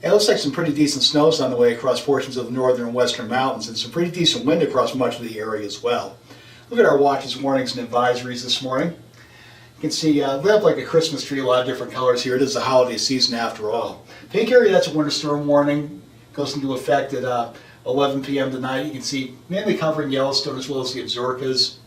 It looks like some pretty decent snows on the way across portions of the northern and western mountains, and some pretty decent wind across much of the area as well. Look at our watches, warnings, and advisories this morning. You can see lit up like a Christmas tree, a lot of different colors here. It is the holiday season after all. Pink area, that's a winter storm warning. Goes into effect at 11 p.m. tonight. You can see mainly covering Yellowstone as well as the Absarokas.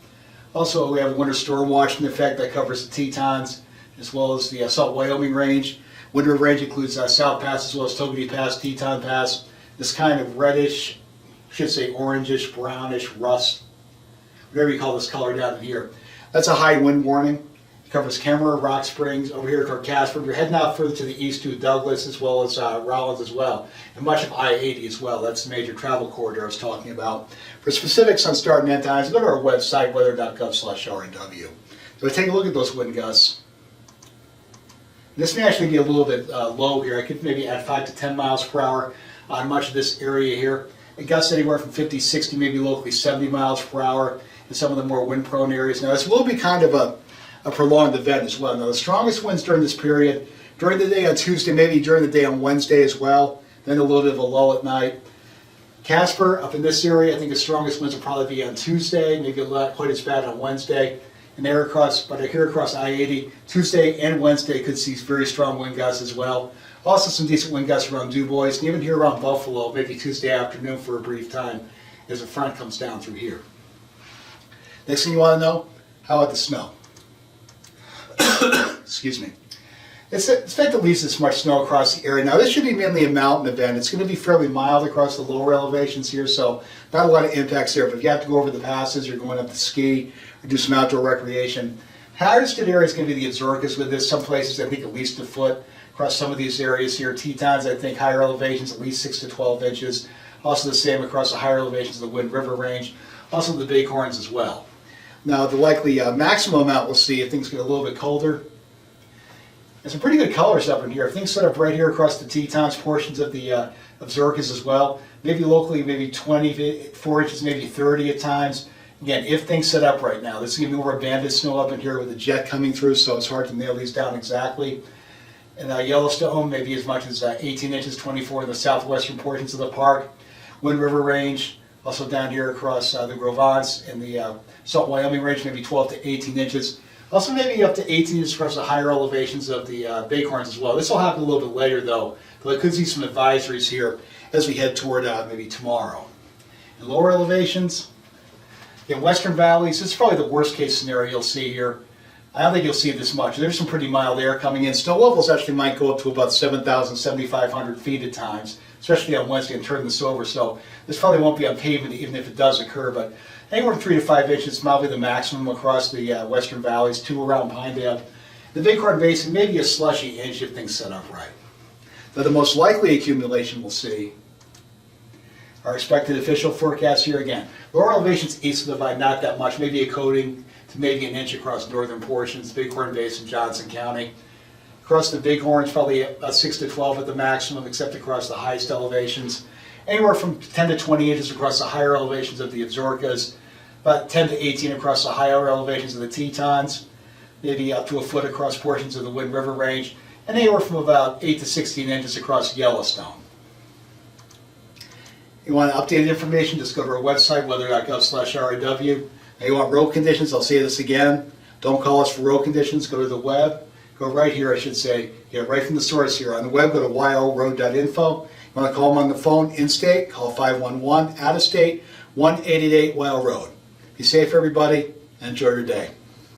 Also, we have a winter storm watch in effect that covers the Tetons as well as the Salt Wyoming range. Wind River range includes South Pass as well as Togety Pass, Teton Pass. This kind of reddish, I should say orangish, brownish, rust, whatever you call this color down here. That's a high wind warning. It covers Kemmerer, Rock Springs, over here toward Casper. We're heading out further to the east to Douglas as well as Rollins as well. And much of I-80 as well. That's the major travel corridor I was talking about. For specifics on start and end times, go to our website, weather.gov/RNW. So take a look at those wind gusts. This may actually be a little bit low here. I could maybe add 5 to 10 miles per hour on much of this area here. It gusts anywhere from 50, 60, maybe locally 70 miles per hour in some of the more wind-prone areas. Now, this will be kind of a prolonged event as well. Now, the strongest winds during this period, during the day on Tuesday, maybe during the day on Wednesday as well, then a little bit of a lull at night. Casper, up in this area, I think the strongest winds will probably be on Tuesday, maybe not quite as bad on Wednesday. And there across, but here across I-80, Tuesday and Wednesday could see very strong wind gusts as well. Also some decent wind gusts around DuBois, and even here around Buffalo, maybe Tuesday afternoon for a brief time as the front comes down through here. Next thing you want to know, how about the snow? Excuse me. It's expected to leave this much snow across the area. Now this should be mainly a mountain event. It's going to be fairly mild across the lower elevations here, so not a lot of impacts there. But if you have to go over the passes, you're going up to ski or do some outdoor recreation. Hardest hit area is going to be the Absarokas with this. Some places I think at least a foot across some of these areas here. Tetons, I think higher elevations at least 6 to 12 inches. Also the same across the higher elevations of the Wind River range. Also the Bighorns as well. Now the likely maximum amount we'll see if things get a little bit colder. There's some pretty good colors up in here. If things set up right here across the Tetons, portions of the Absarokas as well. Maybe locally, maybe 24 inches, maybe 30 at times. Again, if things set up right now. This is going to be more banded snow up in here with a jet coming through, so it's hard to nail these down exactly. And Yellowstone, maybe as much as 18 inches, 24 in the southwestern portions of the park. Wind River range, also down here across the Gros Ventre and the Salt Wyoming range, maybe 12 to 18 inches. Also maybe up to 18 inches across the higher elevations of the Bighorns as well. This will happen a little bit later though, but I could see some advisories here as we head toward maybe tomorrow. In lower elevations, in western valleys, this is probably the worst case scenario you'll see here. I don't think you'll see this much. There's some pretty mild air coming in. Snow levels actually might go up to about 7,000, 7,500 feet at times, especially on Wednesday and turn this over. So this probably won't be on pavement even if it does occur, but anywhere from 3 to 5 inches, probably the maximum across the western valleys, 2 around Pinedale. The Bighorn Basin, maybe a slushy inch if things set up right. Now the most likely accumulation we'll see, our expected official forecast here again. Lower elevations east of the Divide, not that much, maybe a coating to maybe an inch across northern portions, Bighorn Basin, Johnson County. Across the Bighorns, probably 6 to 12 at the maximum, except across the highest elevations. Anywhere from 10 to 20 inches across the higher elevations of the Absarokas, about 10 to 18 across the higher elevations of the Tetons, maybe up to a foot across portions of the Wind River range, and anywhere from about 8 to 16 inches across Yellowstone. You want updated information, just go to our website, weather.gov/RAW. Now you want road conditions, I'll say this again. Don't call us for road conditions, go to the web. Go right here, I should say. Get right from the source here. On the web, go to ylroad.info. You want to call them on the phone, in-state, call 511, out-of-state, 1-888-WILD-ROAD. Be safe, everybody, and enjoy your day.